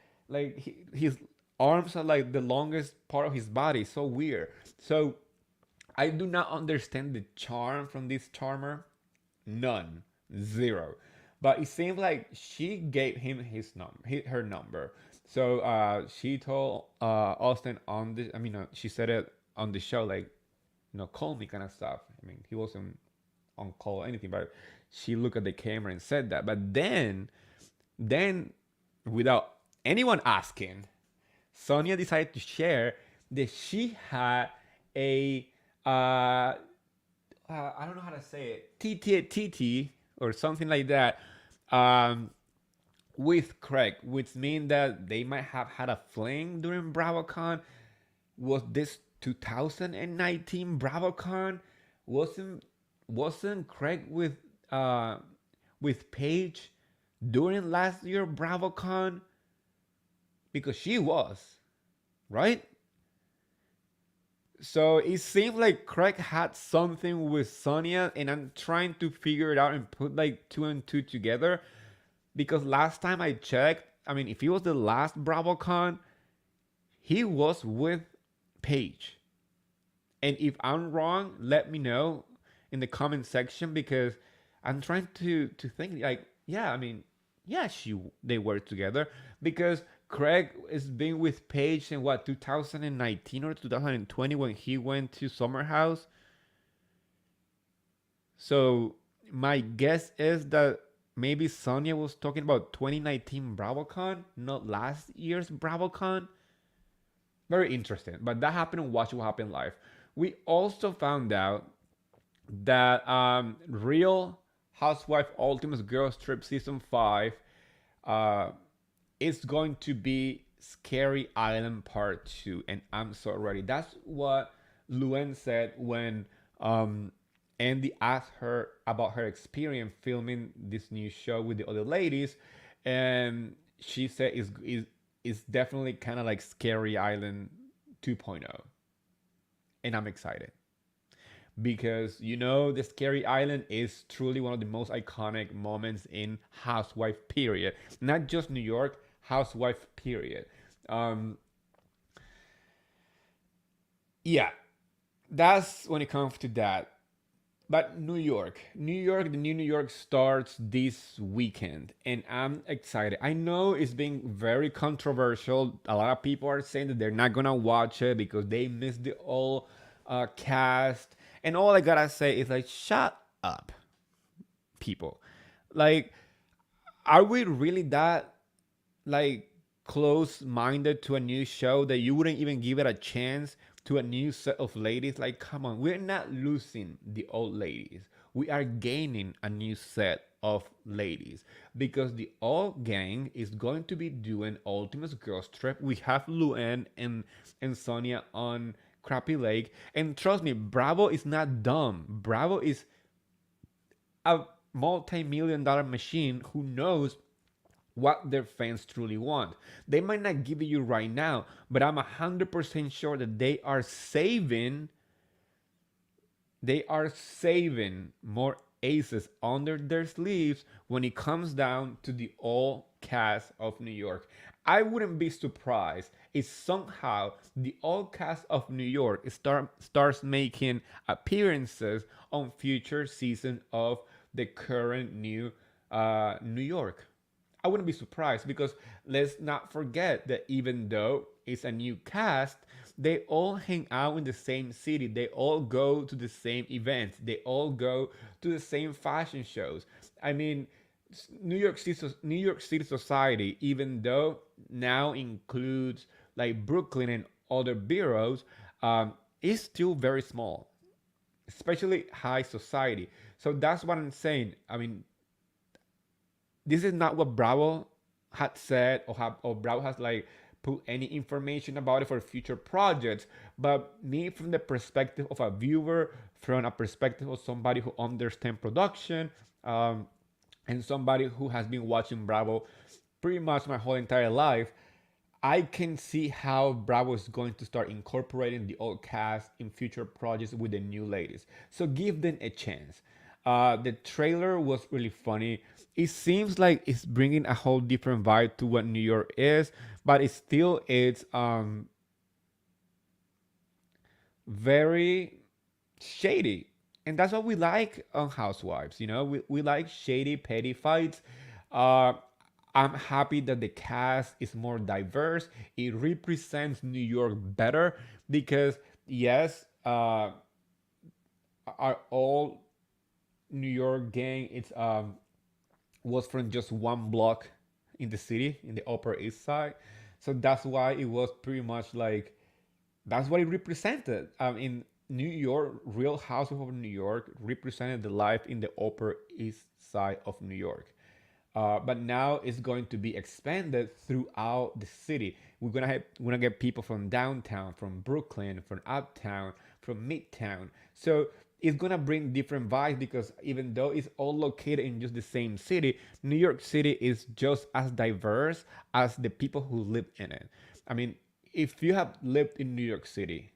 his arms are like the longest part of his body. So weird. So I do not understand the charm from this charmer. None. Zero. But it seems like she gave him his number, her number. So she told Austin on the, I mean, she said it on the show, like, call me kind of stuff. I mean, he wasn't on call or anything, but she looked at the camera and said that. But then without anyone asking, Sonja decided to share that she had a I don't know how to say it, TT or something like that, um, with Craig, which means that they might have had a fling during BravoCon. Was this 2019 BravoCon? Wasn't Craig with Paige during last year BravoCon? Because she was, right? So it seems like Craig had something with Sonja, and I'm trying to figure it out and put like two and two together. Because last time I checked, I mean, if he was the last BravoCon, he was with Paige. And if I'm wrong, let me know in the comment section, because I'm trying to think like, yeah, I mean, yeah, they were together, because Craig is being with Paige in what, 2019 or 2020 when he went to Summer House. So my guess is that maybe Sonja was talking about 2019 BravoCon, not last year's BravoCon. Very interesting. But that happened on Watch What Happened Live. We also found out that Real Housewife Ultimate Girls Trip Season 5 uh, is going to be Scary Island Part 2. And I'm so ready. That's what Luann said when Andy asked her about her experience filming this new show with the other ladies. And she said it's definitely kind of like Scary Island 2.0. And I'm excited because the Scary Island is truly one of the most iconic moments in Housewife period, not just New York, Housewife period. um yeah, that's when it comes to that. But New York, the new New York starts this weekend, and I'm excited. I know it's being very controversial. A lot of people are saying that they're not gonna watch it because they missed the old cast. And all I gotta say is like, shut up, people. Like, are we really that like close-minded to a new show that you wouldn't even give it a chance to a new set of ladies? Like, come on, we're not losing the old ladies, we are gaining a new set of ladies, because the old gang is going to be doing Ultimate Girls Trip. We have Luann and Sonja on Crappie Lake, and trust me, Bravo is not dumb. Bravo is a multi-million-dollar machine who knows what their fans truly want. They might not give it you right now, but I'm 100% sure that they are saving more aces under their sleeves when it comes down to the all cast of New York. I wouldn't be surprised if somehow the all cast of New York starts making appearances on future season of the current new New York. I wouldn't be surprised, because let's not forget that even though it's a new cast, they all hang out in the same city. They all go to the same events. They all go to the same fashion shows. I mean, New York City society, even though now includes like Brooklyn and other boroughs, is still very small, especially high society. So that's what I'm saying. I mean, this is not what Bravo had said, or Bravo has like put any information about it for future projects. But me, from the perspective of a viewer, from a perspective of somebody who understands production, and somebody who has been watching Bravo pretty much my whole entire life, I can see how Bravo is going to start incorporating the old cast in future projects with the new ladies. So give them a chance. The trailer was really funny. It seems like it's bringing a whole different vibe to what New York is, but it's very shady. And that's what we like on Housewives. We like shady, petty fights. Uh, I'm happy that the cast is more diverse. It represents New York better because, yes, our all New York gang was from just one block in the city, in the Upper East Side. So that's why it was pretty much like that's what it represented. In New York, Real Housewives of New York represented the life in the Upper East Side of New York. But now it's going to be expanded throughout the city. We're gonna get people from downtown, from Brooklyn, from uptown, from midtown. So it's gonna bring different vibes because even though it's all located in just the same city, New York City is just as diverse as the people who live in it. I mean, if you have lived in New York City,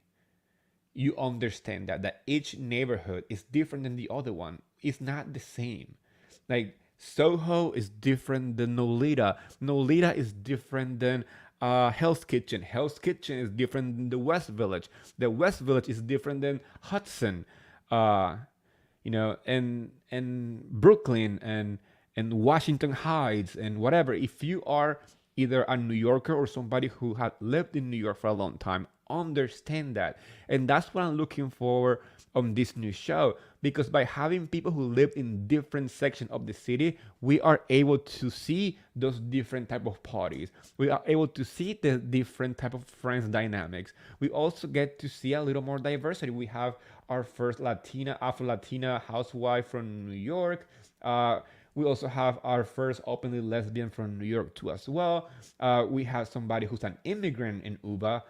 you understand that each neighborhood is different than the other one. It's not the same. Like Soho is different than Nolita. Nolita is different than Hell's Kitchen. Hell's Kitchen is different than the West Village. The West Village is different than Hudson. Uh, and Brooklyn and Washington Heights and whatever. If you are either a New Yorker or somebody who had lived in New York for a long time, understand that. And that's what I'm looking for on this new show because by having people who live in different sections of the city, we are able to see those different type of parties. We are able to see the different type of friends dynamics. We also get to see a little more diversity. We have our first Latina, Afro Latina housewife from New York. We also have our first openly lesbian from New York too as well. We have somebody who's an immigrant in Uba.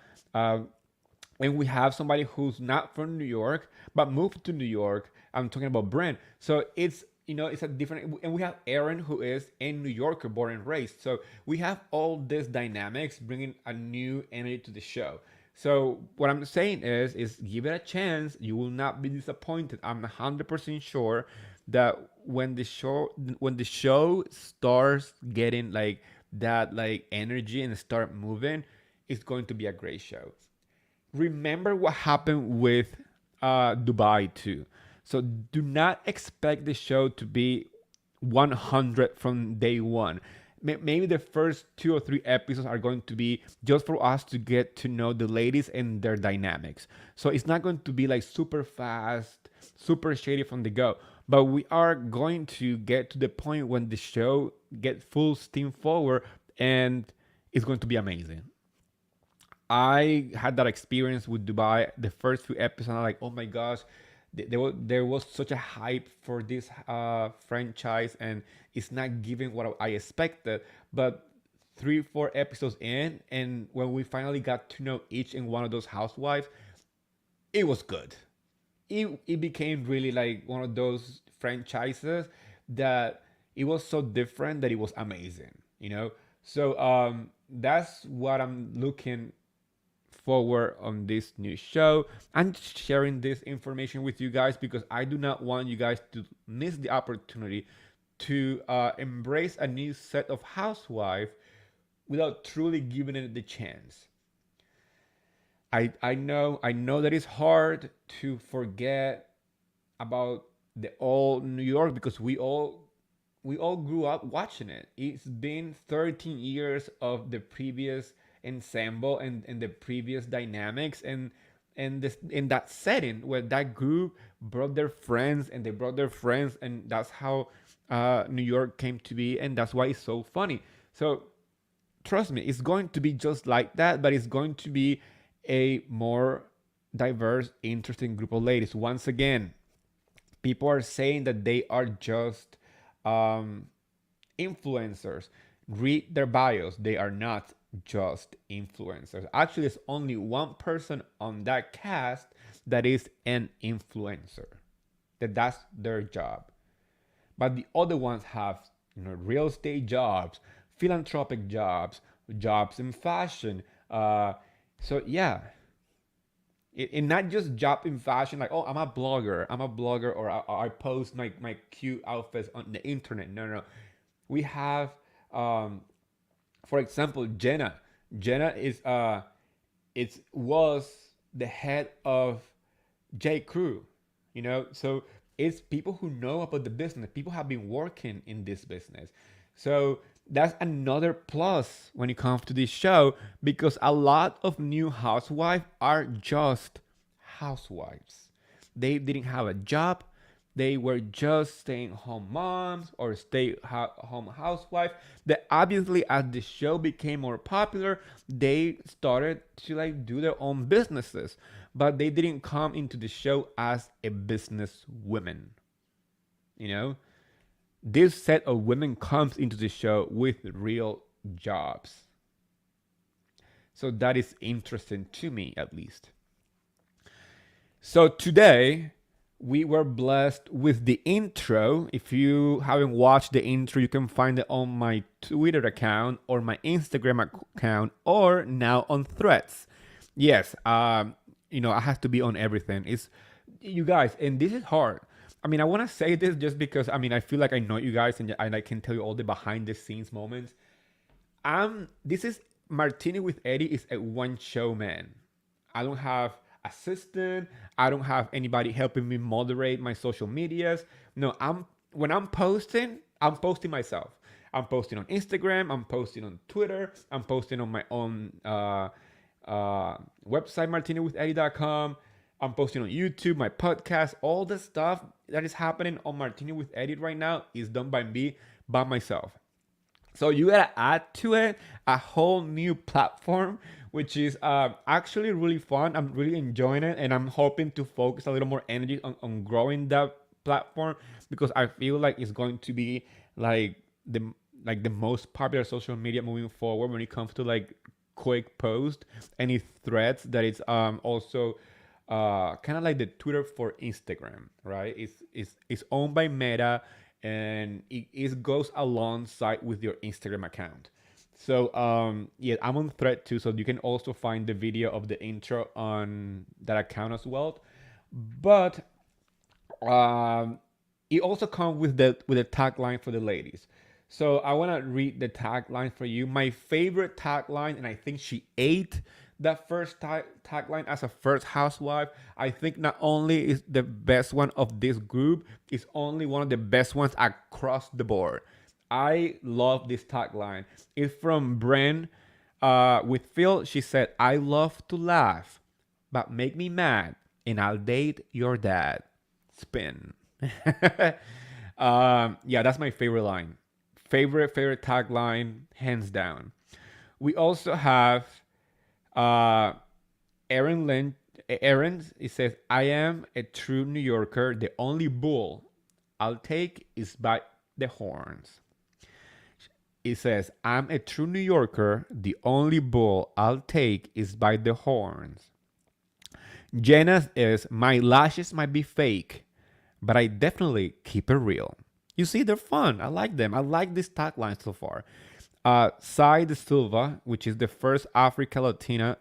And we have somebody who's not from New York but moved to New York. I'm talking about Brent. So it's a different, and we have Aaron who is a New Yorker born and raised. So we have all these dynamics bringing a new energy to the show. So what I'm saying is give it a chance. You will not be disappointed. I'm 100% sure that when the show starts getting like that like energy and start moving, it's going to be a great show. Remember what happened with Dubai too. So do not expect the show to be 100 from day one. Maybe the first 2 or 3 episodes are going to be just for us to get to know the ladies and their dynamics. So it's not going to be like super fast, super shady from the go. But we are going to get to the point when the show get full steam forward and it's going to be amazing. I had that experience with Dubai. The first few episodes, I'm like, oh my gosh, there was such a hype for this franchise, and it's not giving what I expected. But 3, 4 episodes in, and when we finally got to know each and one of those housewives, it was good. It became really like one of those franchises that it was so different that it was amazing, So that's what I'm looking forward on this new show. I'm just sharing this information with you guys because I do not want you guys to miss the opportunity to embrace a new set of housewives without truly giving it the chance. I know that it's hard to forget about the old New York because we all grew up watching it. It's been 13 years of the previous ensemble and the previous dynamics and this in that setting where that group brought their friends and they brought their friends, and that's how New York came to be, and that's why it's so funny. So trust me, it's going to be just like that, but it's going to be a more diverse, interesting group of ladies. Once again, people are saying that they are just um, influencers. Read their bios. They are not just influencers. Actually, there's only one person on that cast that is an influencer. That's their job. But the other ones have, real estate jobs, philanthropic jobs, jobs in fashion. So yeah, And not just job in fashion, like, oh, I'm a blogger, or I post my cute outfits on the internet. No, no, no. We have, um, for example, Jenna. Jenna is it was the head of J. Crew, so it's people who know about the business. People have been working in this business. So that's another plus when it comes to this show, because a lot of new housewives are just housewives. They didn't have a job. They were just staying home moms or stay home housewife. That obviously, as the show became more popular, they started to like do their own businesses, but they didn't come into the show as a business woman. You know, this set of women comes into the show with real jobs. So that is interesting to me, at least. So today we were blessed with the intro. If you haven't watched the intro, you can find it on my Twitter account or my Instagram account, or now on Threads. Yes, I have to be on everything. It's you guys, and this is hard. I mean, I want to say this just because I feel like I know you guys, and I can tell you all the behind the scenes moments. This is Martini with Eddie is a one show man. I don't have assistant. I don't have anybody helping me moderate my social medias. No, I'm posting myself. I'm posting on Instagram. I'm posting on Twitter. I'm posting on my own website, martinywitheddy.com. I'm posting on YouTube, my podcast, all the stuff that is happening on Martini with Eddie right now is done by me, by myself. So you gotta add to it a whole new platform, which is actually really fun. I'm really enjoying it, and I'm hoping to focus a little more energy on growing that platform, because I feel like it's going to be like the most popular social media moving forward when it comes to like quick post, any threads that it's also kind of like the Twitter for Instagram, right? It's owned by Meta, and it goes alongside with your Instagram account. So yeah, I'm on Thread too, so you can also find the video of the intro on that account as well. But um, it also comes with the tagline for the ladies. So I want to read the tagline for you. My favorite tagline, and I think she ate that first tagline as a first housewife. I think not only is the best one of this group, it's only one of the best ones across the board. I love this tagline. It's from Bren with Phil. She said, I love to laugh, but make me mad, and I'll date your dad. Spin. Yeah, that's my favorite line. Favorite tagline, hands down. We also have uh, Aaron Lynn. Aaron, it says, I am a true New Yorker. The only bull I'll take is by the horns. It says, I'm a true New Yorker. The only bull I'll take is by the horns. Jenna's is, my lashes might be fake, but I definitely keep it real. You see, they're fun. I like them. I like this tagline so far. Sai de Silva, which is the first Afro Latina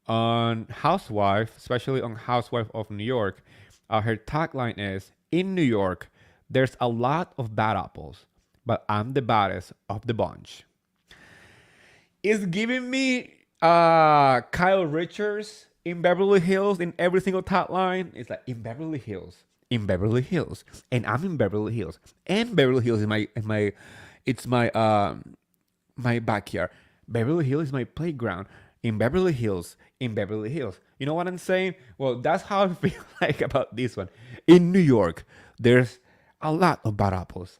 on Housewife, especially on Housewife of New York. Her tagline is, in New York, there's a lot of bad apples, but I'm the baddest of the bunch. It's giving me Kyle Richards in Beverly Hills in every single tagline. It's like, in Beverly Hills, and I'm in Beverly Hills, and Beverly Hills is my backyard. Beverly Hills is my playground. In Beverly Hills, in Beverly Hills. You know what I'm saying? Well, that's how I feel like about this one. In New York, there's a lot of bad apples,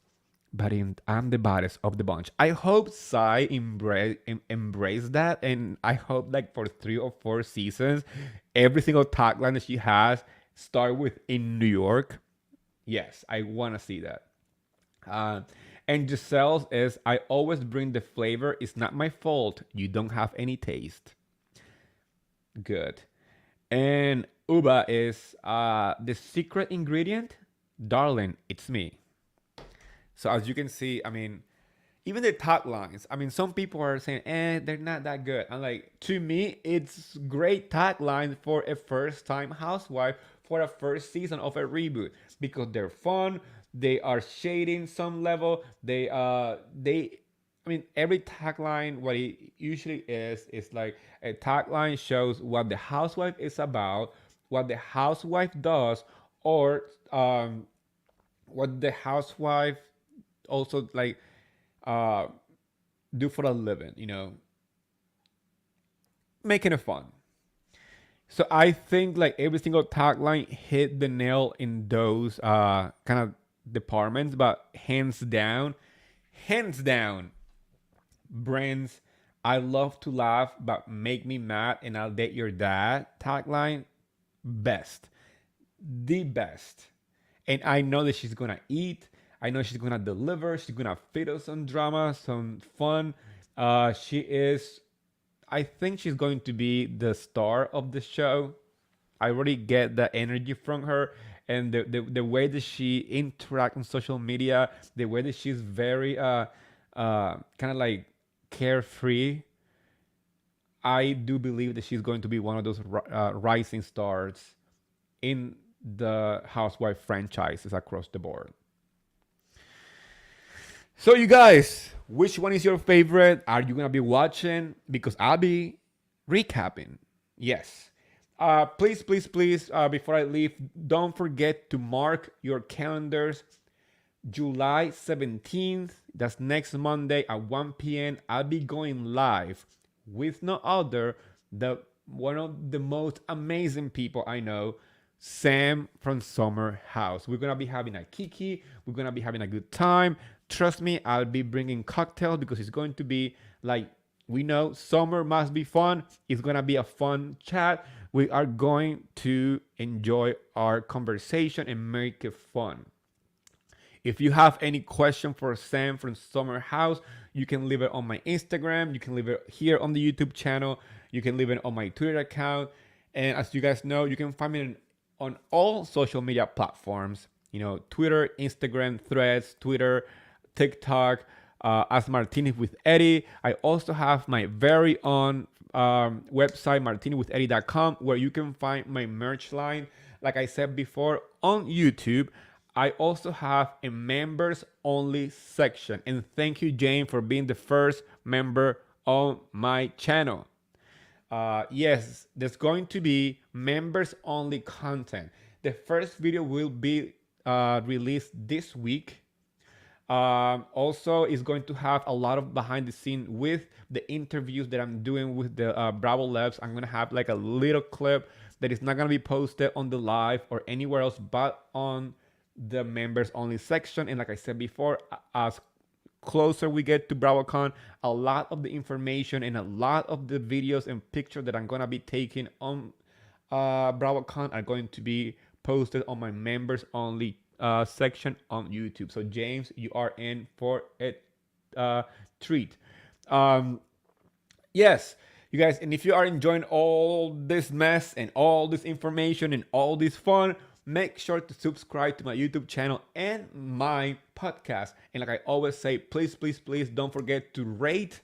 but I'm the baddest of the bunch. I hope Sai embrace that, and I hope like for 3 or 4 seasons, every single tagline that she has start with in New York. Yes, I want to see that. Uh, and Giselle's is, I always bring the flavor. It's not my fault. You don't have any taste. Good. And Uba is the secret ingredient. Darling, it's me. So as you can see, I mean, even the taglines. I mean, some people are saying, they're not that good. I'm like, to me, it's great tagline for a first time housewife for a first season of a reboot because they're fun. They are shading some level. I mean, every tagline, what it usually is like a tagline shows what the housewife is about, what the housewife does, or what the housewife also like uh, do for a living, making it fun. So I think like every single tagline hit the nail in those kind of departments, but hands down, brands. I love to laugh, but make me mad, and I'll date your dad. Tagline, best, the best. And I know that she's gonna eat. I know she's gonna deliver. She's gonna feed us some drama, some fun. She is. I think she's going to be the star of the show. I already get the energy from her, and the way that she interacts on social media, the way that she's very kind of like carefree. I do believe that she's going to be one of those rising stars in the Housewife franchises across the board. So, you guys, which one is your favorite? Are you gonna be watching? Because I'll be recapping. Yes. Please, before I leave, don't forget to mark your calendars. July 17th, that's next Monday at 1 p.m. I'll be going live with no other the one of the most amazing people I know, Sam from Summer House. We're gonna be having a kiki. We're gonna be having a good time. Trust me, I'll be bringing cocktails because it's going to be like, we know summer must be fun. It's gonna be a fun chat. We are going to enjoy our conversation and make it fun. If you have any question for Sam from Summer House, you can leave it on my Instagram. You can leave it here on the YouTube channel. You can leave it on my Twitter account. And as you guys know, you can find me on all social media platforms. Twitter, Instagram, Threads, Twitter, TikTok, as Martinez with Eddie. I also have my very own website, martinezwitheddie.com, where you can find my merch line. Like I said before, on YouTube, I also have a members only section. And thank you, Jane, for being the first member on my channel. Yes, there's going to be members only content. The first video will be released this week. Also, is going to have a lot of behind the scene with the interviews that I'm doing with the Bravo Labs. I'm going to have like a little clip that is not going to be posted on the live or anywhere else but on the members only section. And like I said before, as closer we get to BravoCon, a lot of the information and a lot of the videos and pictures that I'm going to be taking on BravoCon are going to be posted on my members only section on YouTube. So James, you are in for a treat. Yes, you guys, and if you are enjoying all this mess and all this information and all this fun, make sure to subscribe to my YouTube channel and my podcast. And like I always say, please don't forget to rate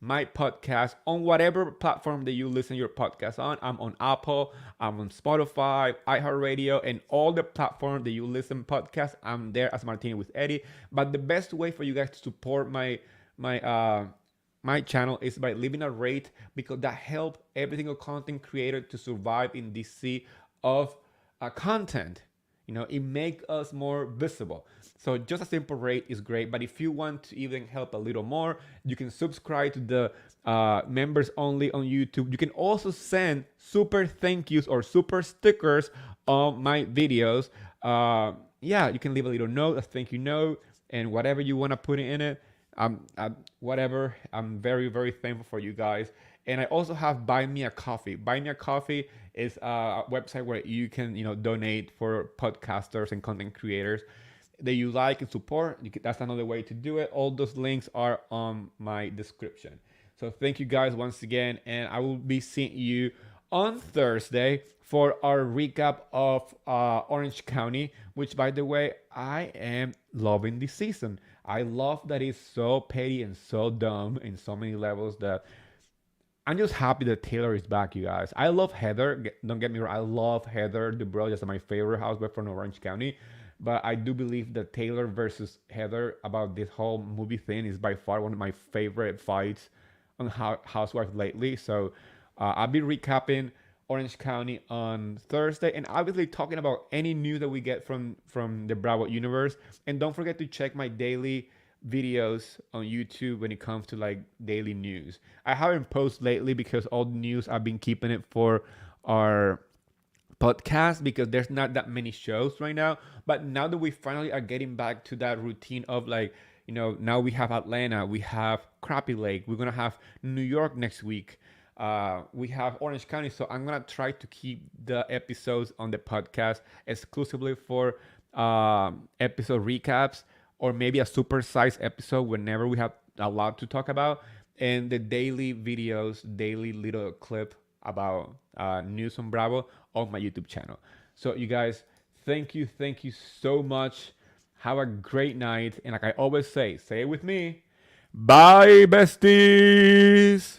my podcast on whatever platform that you listen your podcast on. I'm on Apple, I'm on Spotify, iHeartRadio, and all the platforms that you listen podcast. I'm there as Martinez with Eddie. But the best way for you guys to support my channel is by leaving a rate, because that helps every single content creator to survive in this sea of content. It makes us more visible. So just a simple rate is great. But if you want to even help a little more, you can subscribe to the members only on YouTube. You can also send super thank yous or super stickers on my videos. You can leave a little note, a thank you note, and whatever you want to put in it. Whatever. I'm very, very thankful for you guys. And I also have Buy Me a Coffee. Buy Me a Coffee is a website where you can, donate for podcasters and content creators that you like and support. That's another way to do it. All those links are on my description. So thank you guys once again. And I will be seeing you on Thursday for our recap of Orange County, which, by the way, I am loving this season. I love that it's so petty and so dumb in so many levels that I'm just happy that Taylor is back, you guys. I love Heather. Don't get me wrong. I love Heather Dubrow. That's my favorite housewife from Orange County. But I do believe that Taylor versus Heather about this whole movie thing is by far one of my favorite fights on Housewives lately. So I'll be recapping Orange County on Thursday, and obviously talking about any news that we get from the Bravo universe. And don't forget to check my daily videos on YouTube when it comes to like daily news. I haven't posted lately because all the news I've been keeping it for our podcast because there's not that many shows right now. But now that we finally are getting back to that routine of like, now we have Atlanta, we have Crappie Lake, we're gonna have New York next week. We have Orange County, so I'm gonna try to keep the episodes on the podcast exclusively for episode recaps, or maybe a supersized episode whenever we have a lot to talk about, and the daily videos, daily little clip about news on Bravo on my YouTube channel. So you guys, thank you so much. Have a great night, and like I always say it with me. Bye, besties.